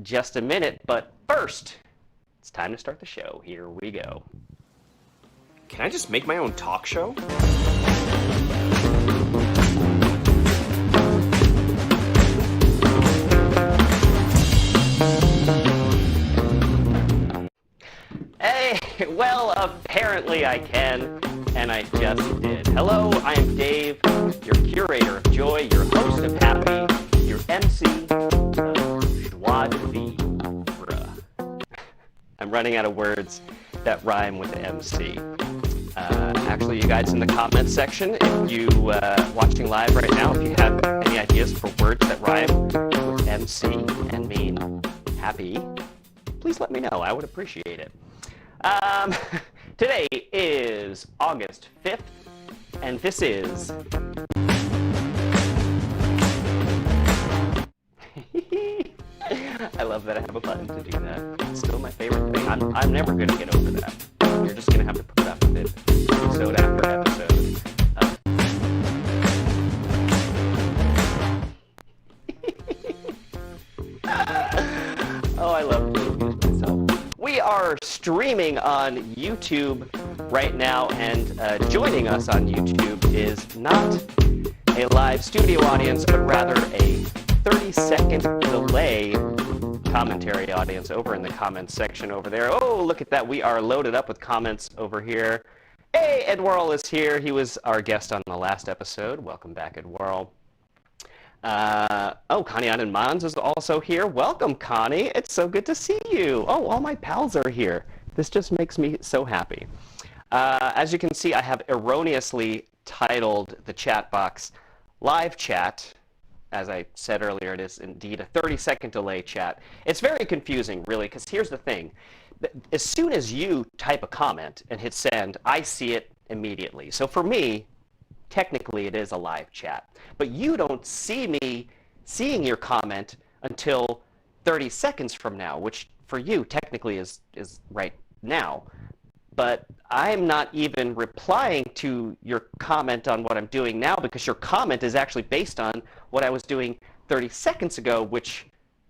just a minute, but first, it's time to start the show. Here we go. Can I just make my own talk show? Hey, well, apparently I can, and I just did. Hello, I am Dave, your curator of joy, your host of happy, your MC of joie de vivre. I'm running out of words that rhyme with MC. Actually, you guys in the comments section, if you watching live right now, if you have any ideas for words that rhyme with MC and mean happy, please let me know. I would appreciate it. Today is August 5th, and this is I love that I have a button to do that. It's still my favorite thing. I'm never going to get over that. You're just going to have to put up with it episode after episode. Oh, I love doing this myself. We are streaming on YouTube right now, and joining us on YouTube is not a live studio audience, but rather a 30-second delay commentary audience over in the comments section over there. Oh, look at that. We are loaded up with comments over here. Hey, Ed Worrell is here. He was our guest on the last episode. Welcome back, Ed Worrell. Connie Annan Mons is also here. Welcome, Connie. It's so good to see you. Oh, all my pals are here. This just makes me so happy. As you can see, I have erroneously titled the chat box Live Chat. As I said earlier, it is indeed a 30-second delay chat. It's very confusing, really, because here's the thing. As soon as you type a comment and hit send, I see it immediately. So for me, technically it is a live chat. But you don't see me seeing your comment until 30 seconds from now, which for you technically is right now. But I'm not even replying to your comment on what I'm doing now because your comment is actually based on what I was doing 30 seconds ago, which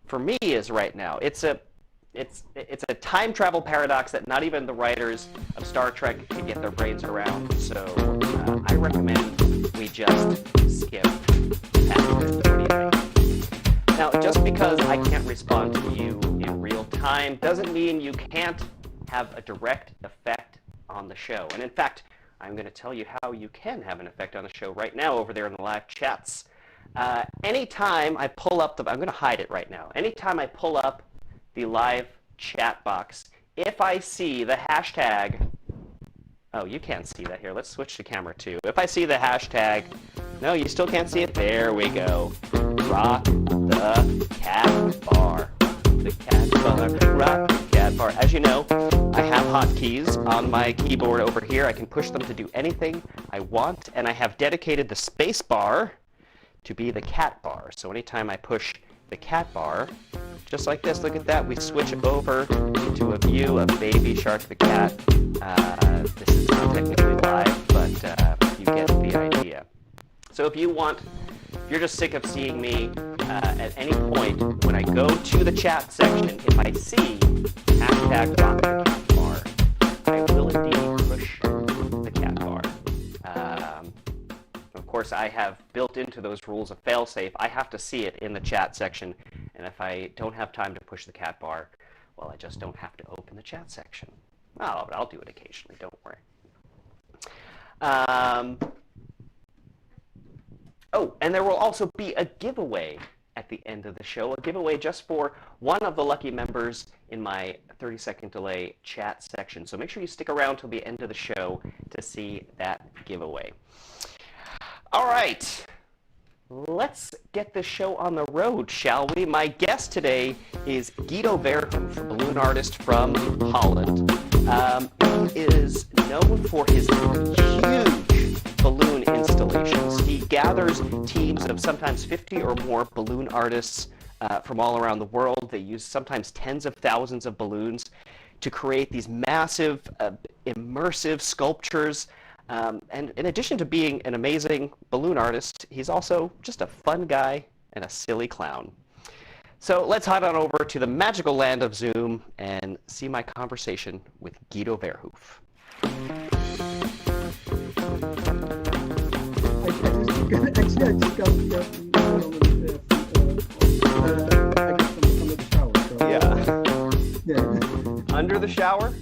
for me is right now. It's a time travel paradox that not even the writers of Star Trek can get their brains around. So I recommend we just skip past it. What do you think? Now, just because I can't respond to you in real time doesn't mean you can't have a direct effect on the show. And in fact, I'm going to tell you how you can have an effect on the show right now over there in the live chats. Anytime I pull up I'm going to hide it right now. Anytime I pull up the live chat box, if I see the hashtag, oh, you can't see that here. Let's switch to camera 2. If I see the hashtag, no, you still can't see it. There we go. Rock the cat bar. The cat bar. Rock the cat bar. As you know, I have hotkeys on my keyboard over here. I can push them to do anything I want, and I have dedicated the space bar to be the cat bar. So anytime I push the cat bar, just like this, look at that, we switch over to a view of Baby Shark the cat. This is not technically live, but you get the idea. So if you're just sick of seeing me at any point when I go to the chat section, if I see hashtag rock the cat bar, I will indeed push the cat bar. Of course, I have built into those rules a failsafe. I have to see it in the chat section, and if I don't have time to push the cat bar, well, I just don't have to open the chat section. Well, I'll do it occasionally, don't worry. Oh, and there will also be a giveaway at the end of the show, a giveaway just for one of the lucky members in my 30-second delay chat section. So make sure you stick around till the end of the show to see that giveaway. All right, let's get the show on the road, shall we? My guest today is Guido Verhoef, a balloon artist from Holland. He is known for his huge balloon installations. He gathers teams of sometimes 50 or more balloon artists from all around the world. They use sometimes tens of thousands of balloons to create these massive, immersive sculptures. And in addition to being an amazing balloon artist, he's also just a fun guy and a silly clown. So let's head on over to the magical land of Zoom and see my conversation with Guido Verhoef. Actually, I just got under the shower. So, Yeah. Under the shower?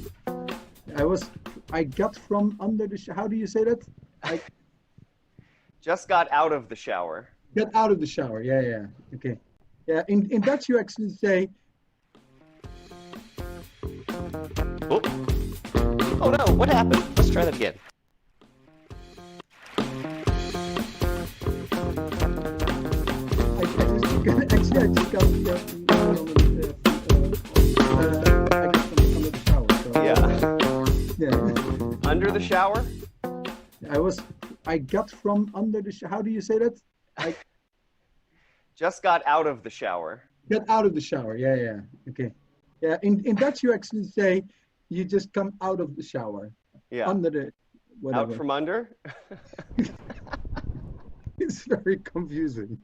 I got from under the shower. How do you say that? I Just got out of the shower. got out of the shower. Yeah. Okay. Yeah, in Dutch you actually say, Oh. Oh no, what happened? Let's try that again. I just got under the shower. So, yeah. Under the shower? I got from under the shower. How do you say that? I Just got out of the shower. got out of the shower. Yeah. Okay. Yeah, in Dutch you actually say, you just come out of the shower. Yeah. Under the whatever. Out from under? It's very confusing.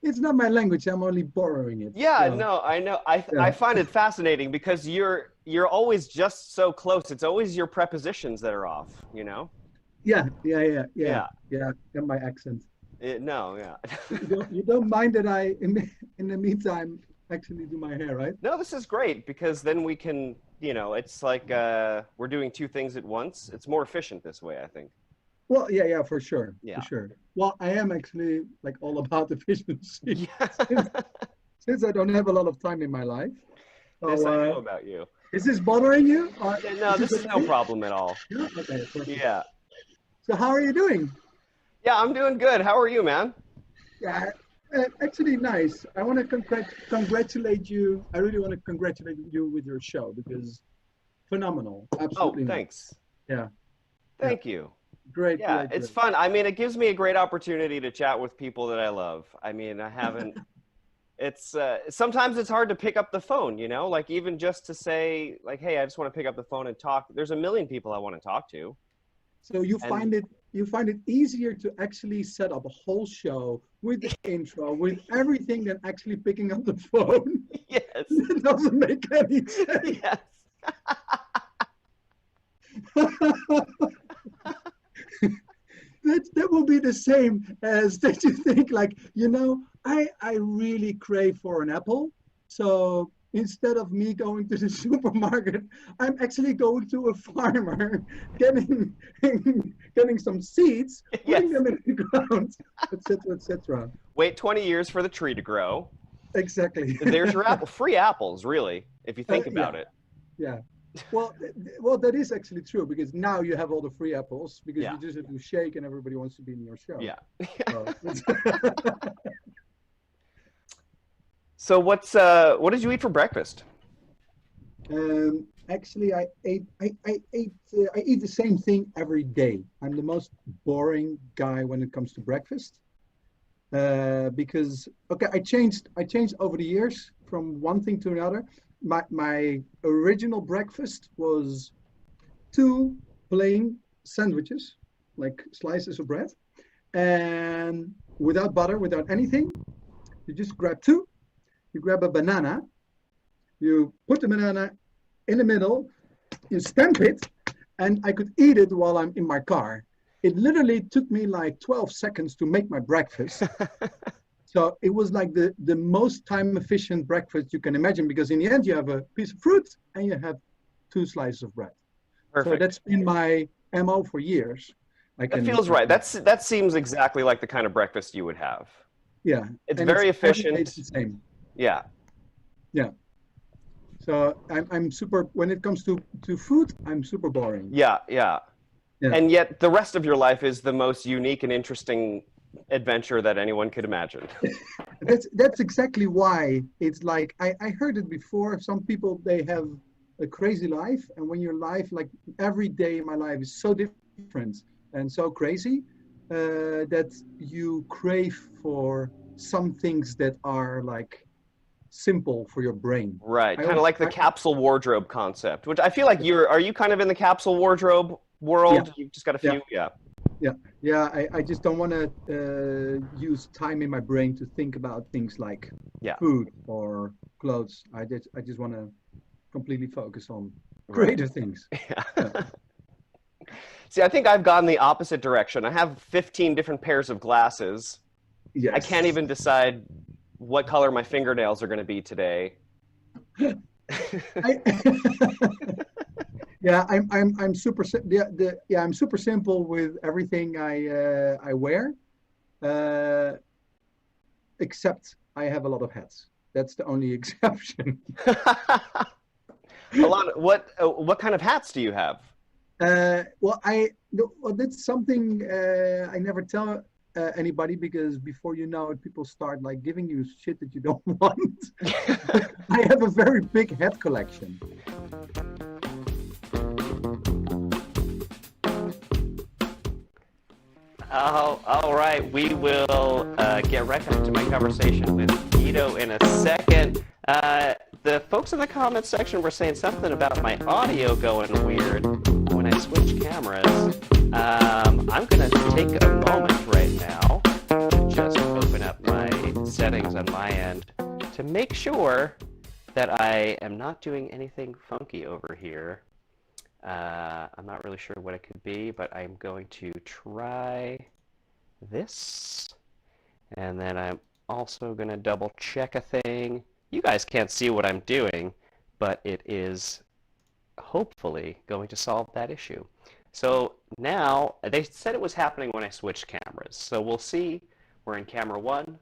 It's not my language. I'm only borrowing it. Yeah, So, no, I know. I find it fascinating because you're always just so close. It's always your prepositions that are off, you know? Yeah. Yeah. And my accent. No, yeah. You don't mind that I, in the meantime, actually do my hair, right? No, this is great because then we can, it's like we're doing two things at once. It's more efficient this way, I think. Well, yeah, for sure. Yeah. For sure. Well, I am actually like all about efficiency. Yeah. Since I don't have a lot of time in my life. This So, I know about you. is this bothering you? No, this is no problem at all. Yeah? Okay, perfect. Yeah. So how are you doing? Yeah, I'm doing good. How are you, man? Yeah, actually nice. I want to congratulate you. I really want to congratulate you with your show because phenomenal. Oh, Absolutely. thanks. Yeah. Thank you. Great. Yeah, great, it's great. fun. I mean, it gives me a great opportunity to chat with people that I love. I mean, I haven't. It's sometimes it's hard to pick up the phone, like even just to say like, hey, I just want to pick up the phone and talk. There's a million people I want to talk to. So you And- find it easier to actually set up a whole show with the intro, with everything than actually picking up the phone. Yes. It doesn't make any sense. Yes. That will be the same as that you think like, I really crave for an apple. So instead of me going to the supermarket, I'm actually going to a farmer, getting some seeds, putting Yes. them in the ground, etc., etc. Wait 20 years for the tree to grow. Exactly. There's your apple. Free apples, really, if you think about yeah. it. Yeah. Well, that is actually true because now you have all the free apples because Yeah. you just have to shake and everybody wants to be in your show. Yeah. So, So what did you eat for breakfast? actually, I eat the same thing every day. I'm the most boring guy when it comes to breakfast because I changed over the years from one thing to another. My original breakfast was 2 plain sandwiches, like slices of bread, and without butter, without anything. You just grab 2. You grab a banana. You put the banana in the middle. You stamp it, and I could eat it while I'm in my car. It literally took me like 12 seconds to make my breakfast. So it was like the most time efficient breakfast you can imagine because in the end you have a piece of fruit and you have 2 slices of bread. Perfect. So that's been my MO for years. That feels right. That seems exactly like the kind of breakfast you would have. Yeah. It's And very every day efficient. It's the same. Yeah. Yeah. So I'm super, when it comes to food, I'm super boring. Yeah. Yeah. And yet the rest of your life is the most unique and interesting adventure that anyone could imagine. That's exactly why it's like, I heard it before. Some people, they have a crazy life. And when your life, like every day in my life is so different and so crazy that you crave for some things that are like simple for your brain. Right. Kind of like the capsule wardrobe concept, which I feel like are you kind of in the capsule wardrobe world? Yeah. You've just got a few. Yeah. I just don't want to use time in my brain to think about things like Yeah. food or clothes. I just want to completely focus on Right. creative things. Yeah. See, I think I've gone the opposite direction. I have 15 different pairs of glasses. I Yes. can't even decide what color my fingernails are going to be today. I, yeah, I'm super I'm super simple with everything I wear, uh, except I have a lot of hats. That's the only exception. A lot. What kind of hats do you have? Well, that's something I never tell anybody, because before you know it, people start like giving you shit that you don't want. I have a very big hat collection. Oh, all right. We will get right back to my conversation with Guido in a second. The folks in the comments section were saying something about my audio going weird when I switch cameras. I'm going to take a moment right now to just open up my settings on my end to make sure that I am not doing anything funky over here. I'm not really sure what it could be, but I'm going to try this. And then I'm also going to double check a thing. You guys can't see what I'm doing, but it is hopefully going to solve that issue. So now, they said it was happening when I switched cameras. So we'll see. We're in camera 1,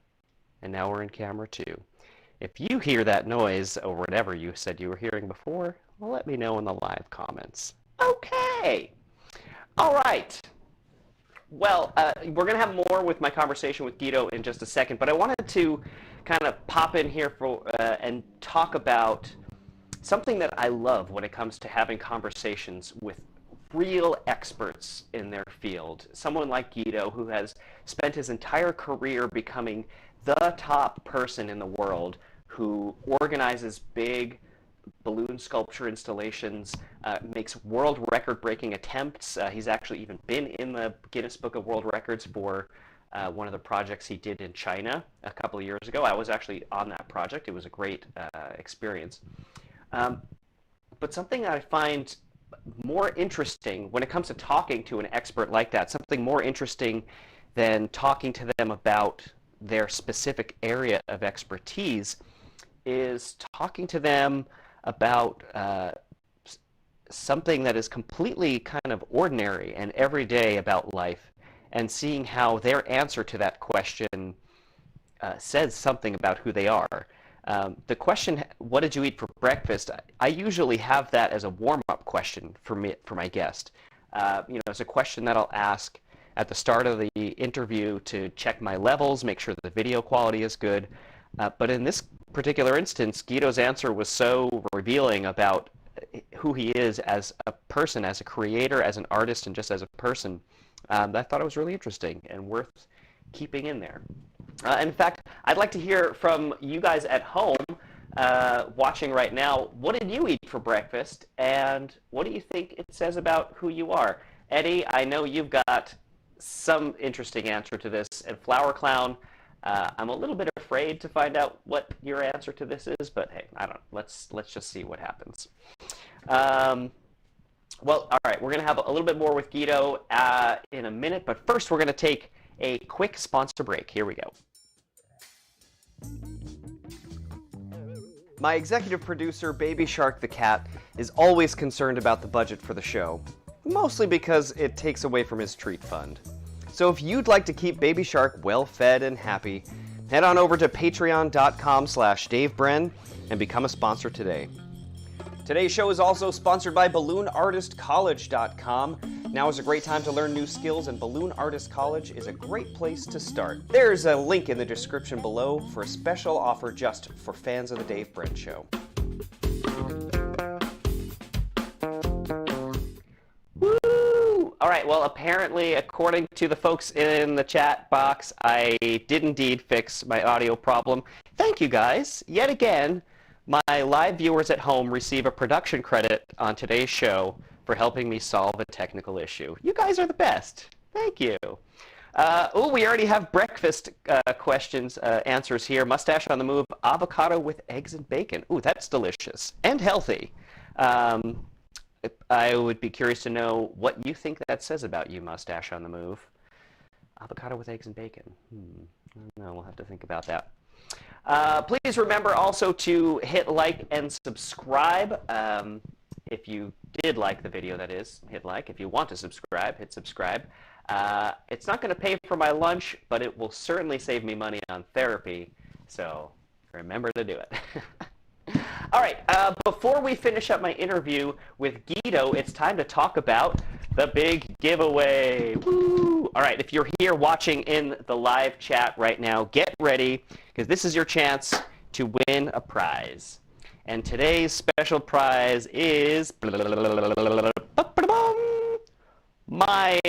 and now we're in camera 2. If you hear that noise, or whatever you said you were hearing before, well, let me know in the live comments. Okay. All right. Well, we're going to have more with my conversation with Guido in just a second, but I wanted to kind of pop in here and talk about something that I love when it comes to having conversations with real experts in their field. Someone like Guido, who has spent his entire career becoming the top person in the world, who organizes big balloon sculpture installations, makes world record-breaking attempts. He's actually even been in the Guinness Book of World Records for one of the projects he did in China a couple of years ago. I was actually on that project. It was a great experience. But something that I find more interesting when it comes to talking to an expert like that, something more interesting than talking to them about their specific area of expertise, is talking to them about something that is completely kind of ordinary and everyday about life, and seeing how their answer to that question says something about who they are. The question, what did you eat for breakfast? I usually have that as a warm-up question for my guest. It's a question that I'll ask at the start of the interview to check my levels, make sure that the video quality is good. But in this particular instance, Guido's answer was so revealing about who he is as a person, as a creator, as an artist, and just as a person, that I thought it was really interesting and worth keeping in there. In fact, I'd like to hear from you guys at home watching right now. What did you eat for breakfast, and what do you think it says about who you are? Eddie, I know you've got some interesting answer to this, and Flower Clown, I'm a little bit afraid to find out what your answer to this is, but hey, I don't know. Let's just see what happens. Well, all right, we're going to have a little bit more with Guido in a minute, but first we're going to take a quick sponsor break. Here we go. My executive producer, Baby Shark the cat, is always concerned about the budget for the show, mostly because it takes away from his treat fund. So if you'd like to keep Baby Shark well-fed and happy, head on over to patreon.com/Dave Brenn and become a sponsor today. Today's show is also sponsored by BalloonArtistCollege.com. Now is a great time to learn new skills, and Balloon Artist College is a great place to start. There's a link in the description below for a special offer just for fans of the Dave Brenn Show. Woo! All right, well, apparently, according to the folks in the chat box, I did indeed fix my audio problem. Thank you, guys. Yet again, my live viewers at home receive a production credit on today's show for helping me solve a technical issue. You guys are the best. Thank you. Oh, we already have breakfast questions, answers here. Mustache on the move, avocado with eggs and bacon. Ooh, that's delicious and healthy. I would be curious to know what you think that says about you, Mustache on the move. Avocado with eggs and bacon. I don't know. We'll have to think about that. Please remember also to hit like and subscribe. If you did like the video, that is, hit like. If you want to subscribe, hit subscribe. It's not going to pay for my lunch, but it will certainly save me money on therapy. So remember to do it. All right, before we finish up my interview with Guido, it's time to talk about the big giveaway. Woo! All right, if you're here watching in the live chat right now, get ready, because this is your chance to win a prize. And today's special prize is my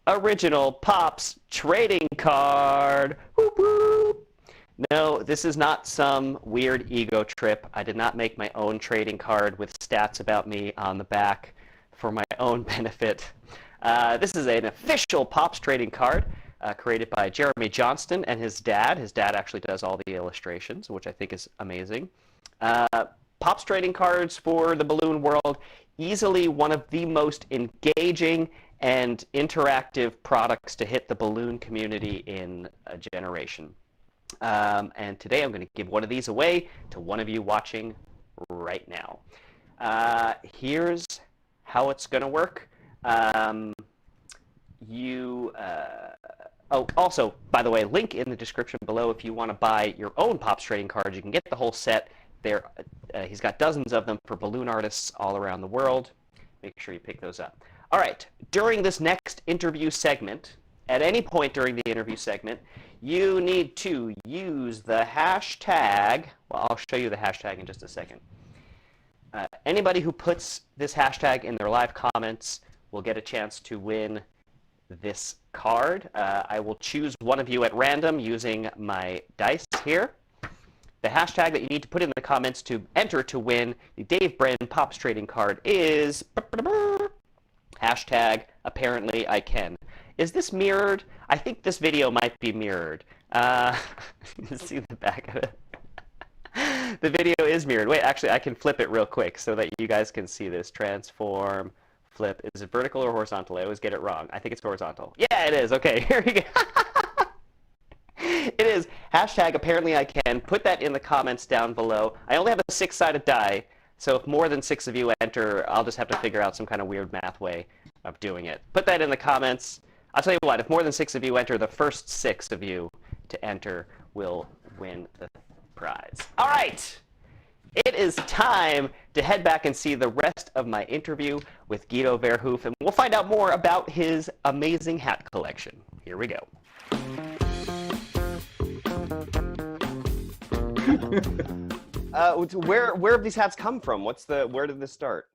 original Pops trading card. Whoop, whoop. No, this is not some weird ego trip. I did not make my own trading card with stats about me on the back for my own benefit. This is an official Pops trading card created by Jeremy Johnston and his dad. His dad actually does all the illustrations, which I think is amazing. Pops trading cards for the balloon world, easily one of the most engaging and interactive products to hit the balloon community in a generation. And today I'm going to give one of these away to one of you watching right now. Here's how it's going to work. Oh, also, by the way, link in the description below if you want to buy your own Pops trading cards. You can get the whole set. There, he's got dozens of them for balloon artists all around the world. Make sure you pick those up. All right, during this next interview segment, at any point during the interview segment, you need to use the hashtag. Well, I'll show you the hashtag in just a second. Anybody who puts this hashtag in their live comments will get a chance to win this card. I will choose one of you at random using my dice here. The hashtag that you need to put in the comments to enter to win the Dave Brenn Pops trading card is hashtag apparently I can. Is this mirrored? I think this video might be mirrored. See the back of it. The video is mirrored. Wait, actually, I can flip it real quick so that you guys can see this. Transform, flip. Is it vertical or horizontal? I always get it wrong. I think it's horizontal. Yeah, it is. Okay, here we go. It is hashtag apparently I can. Put that in the comments down below. I only have a 6-sided die, so if more than 6 of you enter, I'll just have to figure out some kind of weird math way of doing it. Put that in the comments. I'll tell you what, if more than 6 of you enter, the first 6 of you to enter will win the prize. All right, it is time to head back and see the rest of my interview with Guido Verhoef, and we'll find out more about his amazing hat collection. Here we go. Where have these hats come from? Where did this start?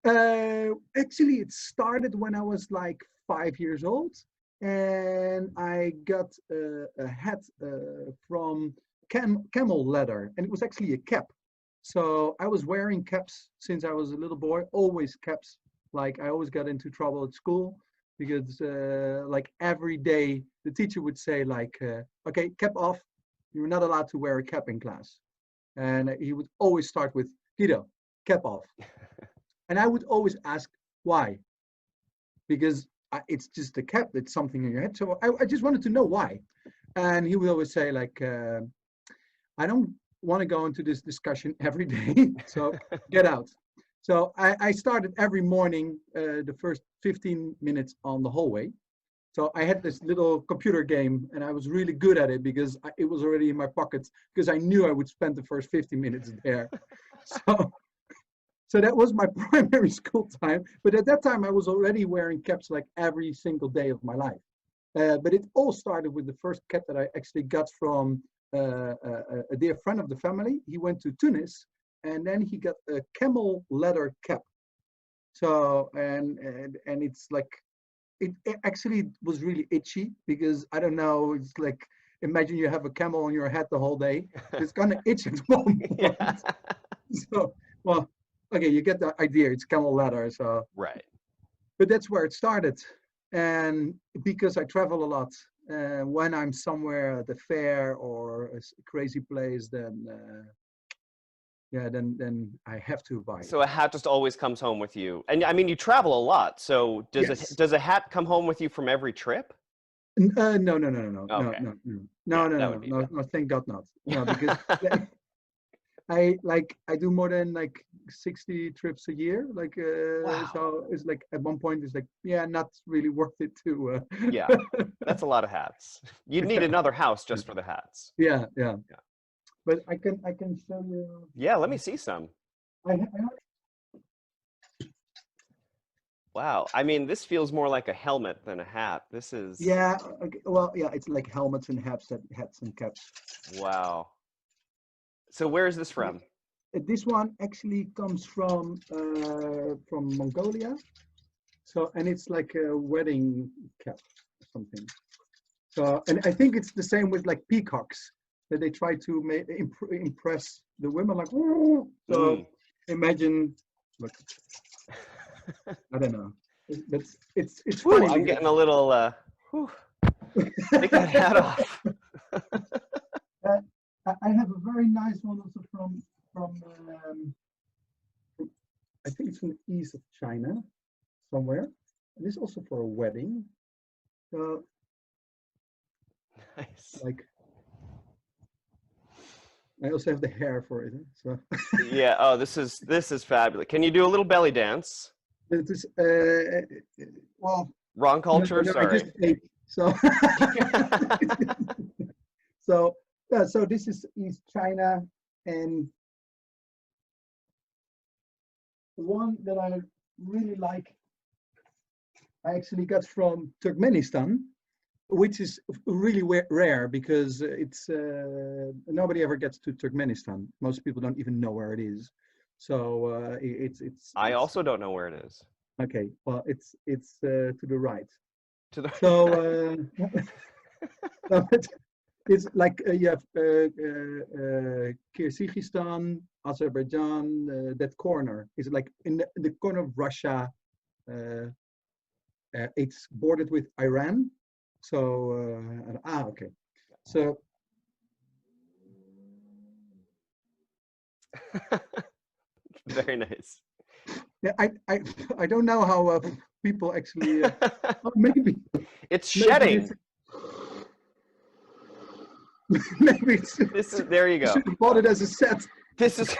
Actually, it started when I was like 5 years old, and I got a hat from camel leather, and it was actually a cap. So I was wearing caps since I was a little boy, always caps. Like I always got into trouble at school because like every day the teacher would say like, okay, cap off. You're not allowed to wear a cap in class. And he would always start with, Guido, cap off. And I would always ask, why? Because it's just a cap, it's something in your head. So I just wanted to know why. And he would always say like, I don't want to go into this discussion every day, so get out. So I started every morning, the first 15 minutes on the hallway. So I had this little computer game, and I was really good at it because it was already in my pocket because I knew I would spend the first 50 minutes there. So that was my primary school time. But at that time, I was already wearing caps like every single day of my life. But it all started with the first cap that I actually got from a dear friend of the family. He went to Tunis, and then he got a camel leather cap. So and it's like, it actually was really itchy because I don't know, it's like, imagine you have a camel on your head the whole day. It's gonna itch at one point. Yeah. So, well, okay, you get the idea. It's camel leather, so right. But that's where it started, And because I travel a lot, when I'm somewhere at the fair or a crazy place, then yeah, then I have to buy it. So a hat just always comes home with you. And I mean, you travel a lot. So Yes. does a hat come home with you from every trip? No, no, no, no, no, no, Okay. no, no, Yeah, no, no, that no, would be no, bad. no, thank God not. No, because I do more than like 60 trips a year. Like Wow. so it's like at one point it's like, yeah, not really worth it to Yeah, that's a lot of hats. You'd need another house just for the hats. yeah, yeah. Yeah. But I can show you. Yeah, let me see some. I Wow. I mean, this feels more like a helmet than a hat. This is, yeah, okay, well, yeah, it's like helmets and hats and caps. wow. So where is this from? This one actually comes from Mongolia. So, and it's like a wedding cap or something. So, and I think it's the same with like peacocks, that they try to impress the women, like, "Woo!" So Mm. imagine, look, I don't know. It's Whew, funny I'm because getting a little, whew, take that hat off. I have a very nice one also from I think it's from the east of China somewhere. And this is also for a wedding. So Nice. like I also have the hair for it. So Yeah, oh, this is fabulous. Can you do a little belly dance? it is well, Wrong no, culture, no, I just sorry. ate. So so yeah, so this is East China, and one that I really like I actually got from Turkmenistan, which is really rare because it's nobody ever gets to Turkmenistan. Most people don't even know where it is. So I it's also don't know where it is. okay. Well, it's to the right. To the So so it's like you have Kyrgyzstan, Azerbaijan. That corner is like in the corner of Russia. Uh, it's bordered with Iran. So okay. So very nice. yeah, I don't know how people actually oh, maybe It's maybe it's shedding. maybe it's This is, there you you go. should have bought it as a set. This is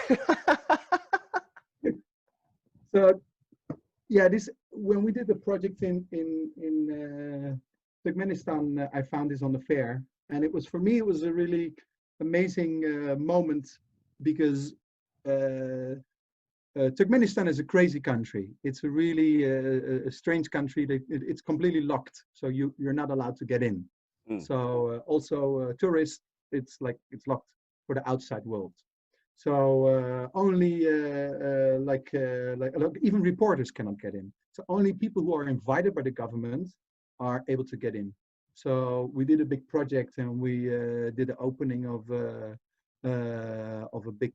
So yeah, this when we did the project in Turkmenistan, I found this on the fair, and it was for me it was a really amazing moment because Turkmenistan is a crazy country. It's a really a strange country. It's completely locked, so you're not allowed to get in. Mm. So also tourists, it's like it's locked for the outside world. So only like even reporters cannot get in. So only people who are invited by the government are able to get in. So we did a big project and we did the opening of a big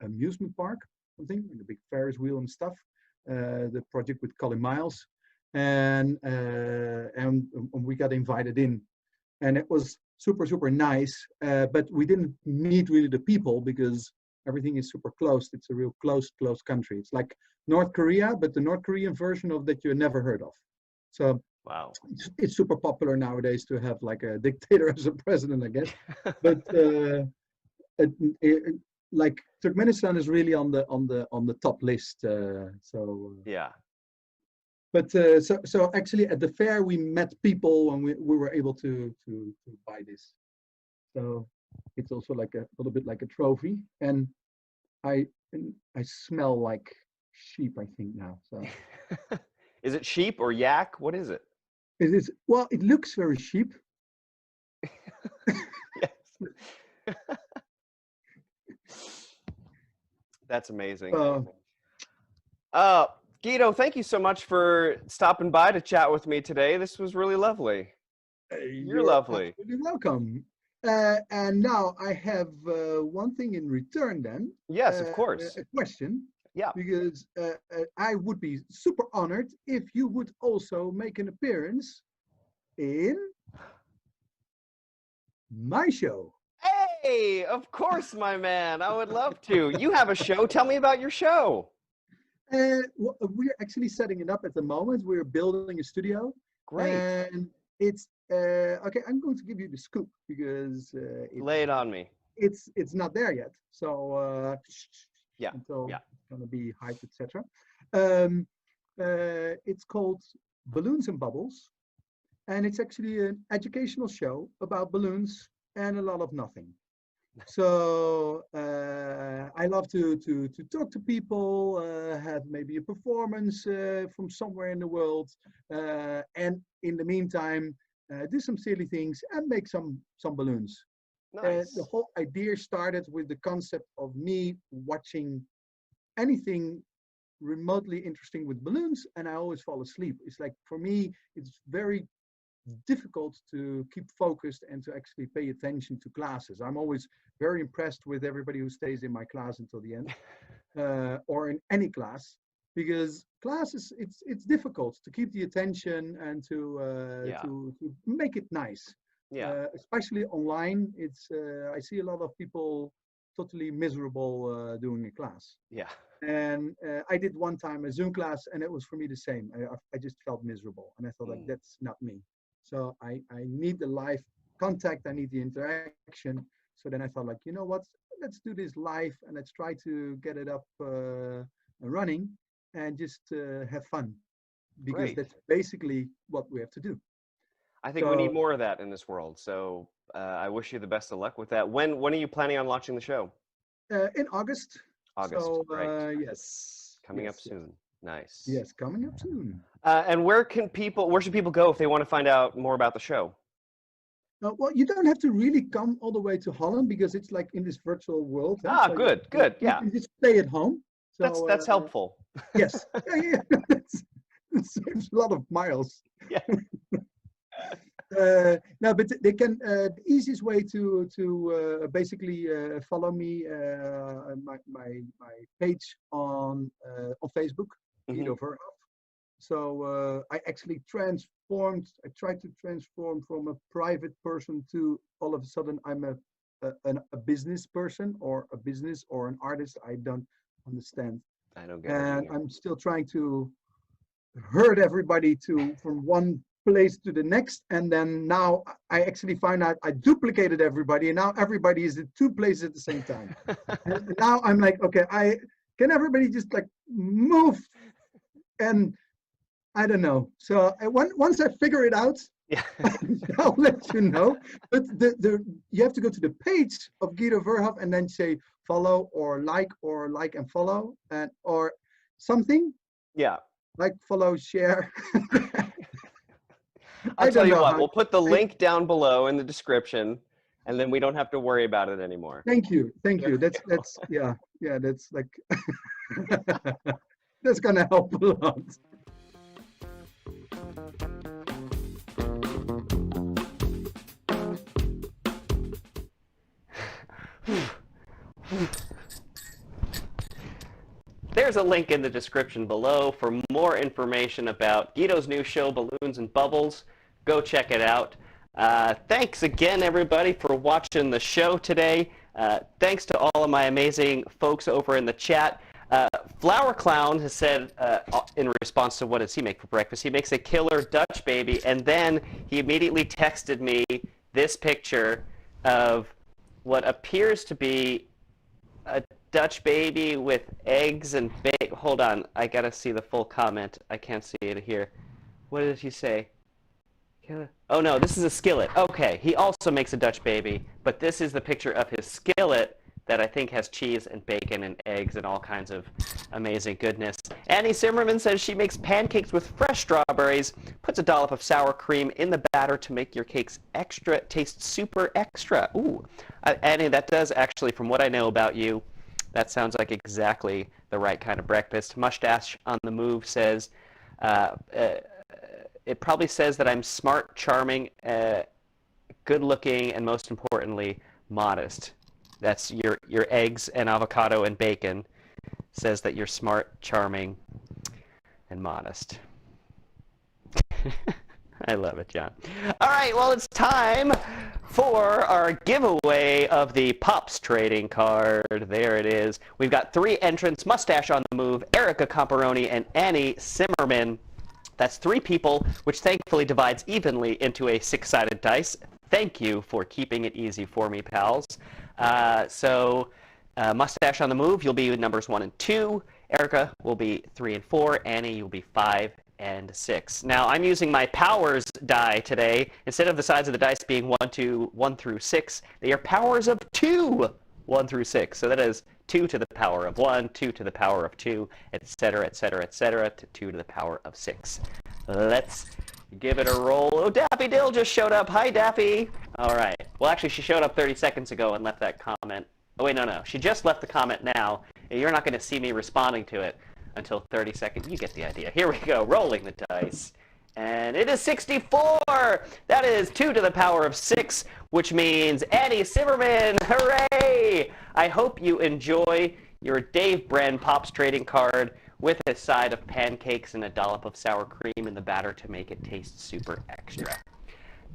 amusement park, something like a big Ferris wheel and stuff. The project with Colin Miles, and we got invited in, and it was super nice. But we didn't meet really the people because everything is super closed. It's a real closed country. It's like North Korea, but the North Korean version of that you never heard of. So wow. it's super popular nowadays to have like a dictator as a president, I guess. But like Turkmenistan is really on the top list. Yeah. But so actually at the fair we met people and we were able to buy this. So it's also like a little bit like a trophy, and I smell like sheep, I think now. So Is it sheep or yak? What is it? it is well. It looks very sheep. Yes. That's amazing. Guido, thank you so much for stopping by to chat with me today. This was really lovely. You're You're lovely. absolutely welcome. And now I have one thing in return then. Yes, of course. A question. Yeah. because I would be super honored if you would also make an appearance in my show. Hey, of course, my man. I would love to. You have a show. Tell me about your show. We're actually setting it up at the moment. We're building a studio. Great. And it's okay. I'm going to give you the scoop because Lay it on me. it's not there yet. So Yeah. until Yeah. it's going to be hyped, etc. Um, it's called Balloons and Bubbles, and it's actually an educational show about balloons and a lot of nothing. So I love to talk to people, have maybe a performance from somewhere in the world, and in the meantime, do some silly things and make some balloons. Nice. The whole idea started with the concept of me watching anything remotely interesting with balloons, and I always fall asleep. It's like, for me, it's very difficult to keep focused and to actually pay attention to classes. I'm always very impressed with everybody who stays in my class until the end, or in any class, because classes, it's difficult to keep the attention and to make it nice. Yeah. Especially online, I see a lot of people totally miserable doing a class. Yeah. And I did one time a Zoom class, and it was for me the same. I just felt miserable, and I thought, like, that's not me. So I need the live contact, I need the interaction. So then I thought, like, you know what, let's do this live and let's try to get it up running and just have fun, because Great. that's basically what we have to do. I think we need more of that in this world. So I wish you the best of luck with that. When are you planning on launching the show? In August. August, So, right. yes. Coming yes, up soon. Nice. Yes, coming up soon. And where should people go if they want to find out more about the show? Well, you don't have to really come all the way to Holland, because it's like in this virtual world. So good. Yeah. You can just stay at home. So, That's helpful. Yes. Yeah. It saves a lot of miles. Yeah. No, but they can. The easiest way to basically follow me, my page on Facebook, Guido Verhoef. So I actually I tried to transform from a private person to, all of a sudden, I'm a business person, or a business, or an artist. I don't understand. I don't get And it. I'm still trying to herd everybody from one place to the next, and then now I actually find out I duplicated everybody, and now everybody is at two places at the same time. And now I'm like, okay, can everybody just like move? And I don't know. So once I figure it out, Yeah. I'll let you know. But you have to go to the page of Guido Verhoef and then say follow or like and follow, and or something. Yeah. Like, follow, share. I'll tell you what, we'll put the link down below in the description, and then we don't have to worry about it anymore. Thank you. That's that's like that's gonna help a lot. There's a link in the description below for more information about Guido's new show, Balloons and Bubbles. Go check it out. Thanks again, everybody, for watching the show today. Thanks to all of my amazing folks over in the chat. Flower Clown has said, in response to what does he make for breakfast, he makes a killer Dutch baby, and then he immediately texted me this picture of what appears to be a Dutch baby with eggs and bacon. Hold on, I gotta see the full comment. I can't see it here. What did he say? Oh no, this is a skillet. Okay, he also makes a Dutch baby, but this is the picture of his skillet that I think has cheese and bacon and eggs and all kinds of amazing goodness. Annie Zimmerman says she makes pancakes with fresh strawberries, puts a dollop of sour cream in the batter to make your cakes taste super extra. Ooh, Annie, that does actually, from what I know about you, that sounds like exactly the right kind of breakfast. Mustache on the Move says, it probably says that I'm smart, charming, good-looking, and most importantly, modest. That's your eggs and avocado and bacon. says that you're smart, charming, and modest. I love it, John. All right, well, it's time for our giveaway of the Pops trading card. There it is. We've got 3 entrants, Mustache on the Move, Erica Comparoni, and Annie Zimmerman. That's 3 people, which thankfully divides evenly into a 6-sided dice. Thank you for keeping it easy for me, pals. Mustache on the Move, you'll be with numbers 1 and 2. Erica will be 3 and 4. Annie, you'll be 5 and 6. Now, I'm using my powers die today. Instead of the sides of the dice being 1 through 6, they are powers of 2, 1 through 6. So that is 2 to the power of 1, 2 to the power of 2, etc., etc., etc., to 2 to the power of 6. Let's give it a roll. Oh, Daffy Dill just showed up. Hi, Daffy. All right. Well, actually, she showed up 30 seconds ago and left that comment. Oh, wait, no. She just left the comment now. You're not going to see me responding to it until 30 seconds. You get the idea. Here we go. Rolling the dice. And it is 64. That is 2 to the power of 6, which means Annie Zimmerman. Hooray! I hope you enjoy your Dave Brenn Pops trading card with a side of pancakes and a dollop of sour cream in the batter to make it taste super extra.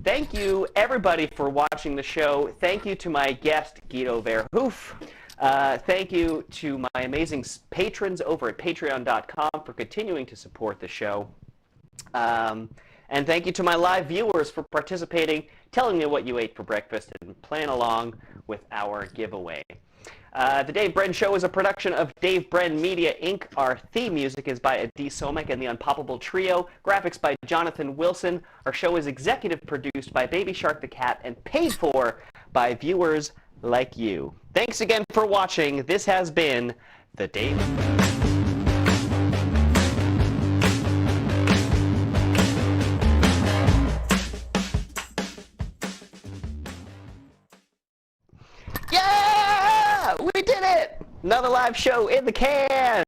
Thank you, everybody, for watching the show. Thank you to my guest, Guido Verhoef. Thank you to my amazing patrons over at patreon.com for continuing to support the show. And thank you to my live viewers for participating, telling me what you ate for breakfast, and playing along with our giveaway. The Dave Brenn Show is a production of Dave Brenn Media, Inc. Our theme music is by Adi Somek and the Unpoppable Trio. Graphics by Jonathan Wilson. Our show is executive produced by Baby Shark the Cat and paid for by viewers like you. Thanks again for watching. This has been the Dave Yeah! We did it! Another live show in the can!